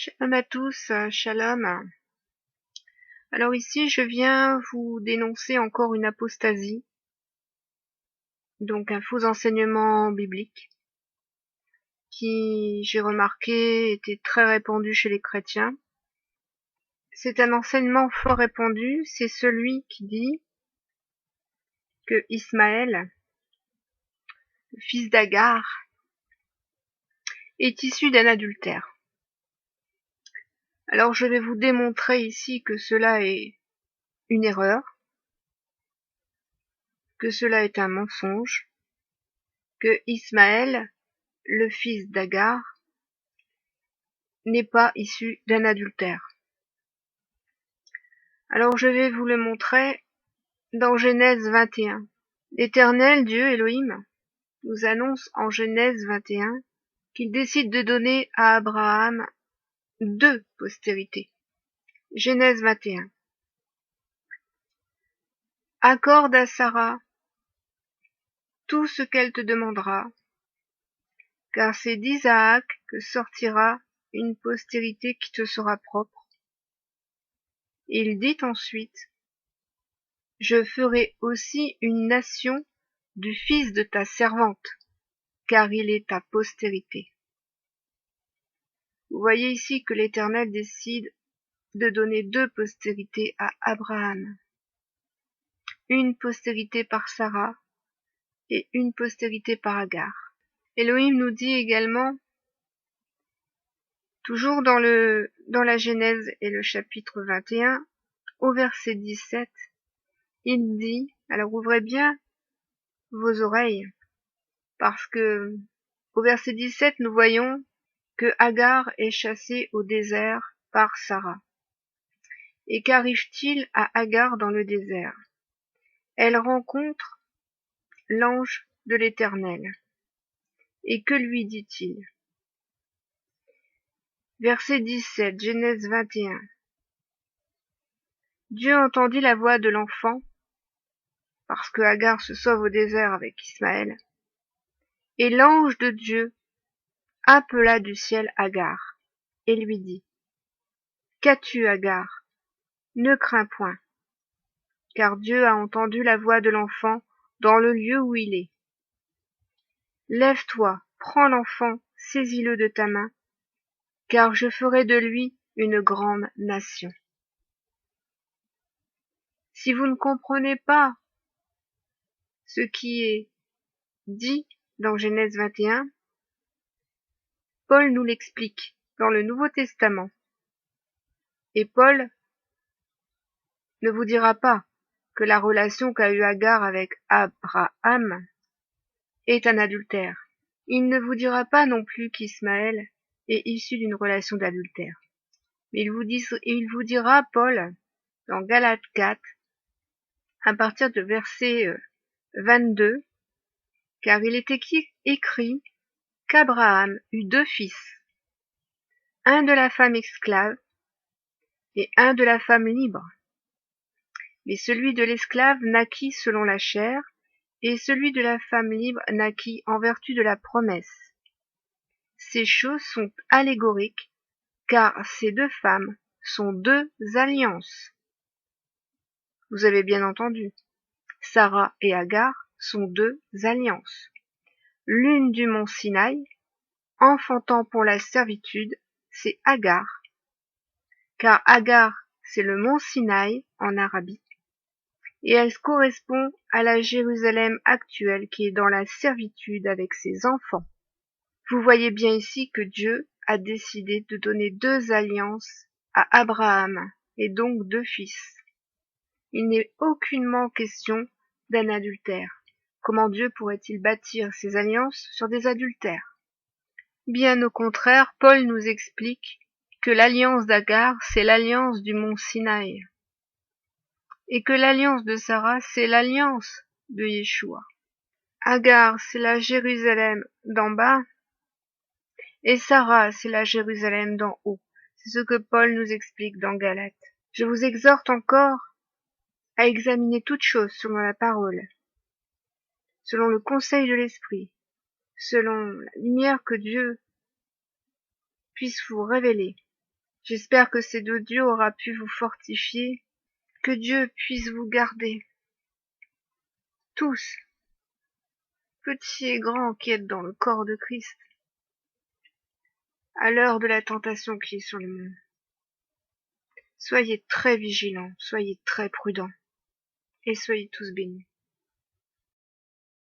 Shalom à tous, shalom. Alors ici, je viens vous dénoncer encore une apostasie, donc un faux enseignement biblique, qui, j'ai remarqué, était très répandu chez les chrétiens. C'est un enseignement fort répandu, c'est celui qui dit que Ismaël, le fils d'Agar, est issu d'un adultère. Alors je vais vous démontrer ici que cela est une erreur, que cela est un mensonge, que Ismaël, le fils d'Agar, n'est pas issu d'un adultère. Alors je vais vous le montrer dans Genèse 21. L'Éternel Dieu Elohim nous annonce en Genèse 21 qu'il décide de donner à Abraham 2 postérités. Genèse 21. Accorde à Sarah tout ce qu'elle te demandera, car c'est d'Isaac que sortira une postérité qui te sera propre. Il dit ensuite: Je ferai aussi une nation du fils de ta servante, car il est ta postérité. Vous voyez ici que l'Éternel décide de donner 2 postérités à Abraham. Une postérité par Sarah et une postérité par Agar. Elohim nous dit également, toujours dans la Genèse et le chapitre 21, au verset 17, il dit, alors ouvrez bien vos oreilles, parce que au verset 17, nous voyons que Agar est chassée au désert par Sarah. Et qu'arrive-t-il à Agar dans le désert? Elle rencontre l'ange de l'Éternel. Et que lui dit-il? Verset 17, Genèse 21. Dieu entendit la voix de l'enfant, parce que Agar se sauve au désert avec Ismaël, et l'ange de Dieu appela du ciel Agar, et lui dit: Qu'as-tu, Agar? Ne crains point, car Dieu a entendu la voix de l'enfant dans le lieu où il est. Lève-toi, prends l'enfant, saisis-le de ta main, car je ferai de lui une grande nation. Si vous ne comprenez pas ce qui est dit dans Genèse 21, Paul nous l'explique dans le Nouveau Testament. Et Paul ne vous dira pas que la relation qu'a eue Agar avec Abraham est un adultère. Il ne vous dira pas non plus qu'Ismaël est issu d'une relation d'adultère. Mais il vous dira, Paul, dans Galates 4, à partir de verset 22, car il est écrit qu'Abraham eut 2 fils, un de la femme esclave et un de la femme libre. Mais celui de l'esclave naquit selon la chair, et celui de la femme libre naquit en vertu de la promesse. Ces choses sont allégoriques, car ces 2 femmes sont 2 alliances. Vous avez bien entendu, Sarah et Agar sont 2 alliances. L'une du mont Sinaï, enfantant pour la servitude, c'est Agar, car Agar, c'est le mont Sinaï en Arabie, et elle correspond à la Jérusalem actuelle qui est dans la servitude avec ses enfants. Vous voyez bien ici que Dieu a décidé de donner 2 alliances à Abraham, et donc 2 fils. Il n'est aucunement question d'un adultère. Comment Dieu pourrait-il bâtir ses alliances sur des adultères? Bien au contraire, Paul nous explique que l'alliance d'Agar, c'est l'alliance du mont Sinaï, et que l'alliance de Sarah, c'est l'alliance de Yeshua. Agar, c'est la Jérusalem d'en bas, et Sarah, c'est la Jérusalem d'en haut. C'est ce que Paul nous explique dans Galates. Je vous exhorte encore à examiner toutes choses selon la parole, selon le conseil de l'Esprit, selon la lumière que Dieu puisse vous révéler. J'espère que cet audio aura pu vous fortifier, que Dieu puisse vous garder, tous, petits et grands qui êtes dans le corps de Christ, à l'heure de la tentation qui est sur le monde. Soyez très vigilants, soyez très prudents, et soyez tous bénis.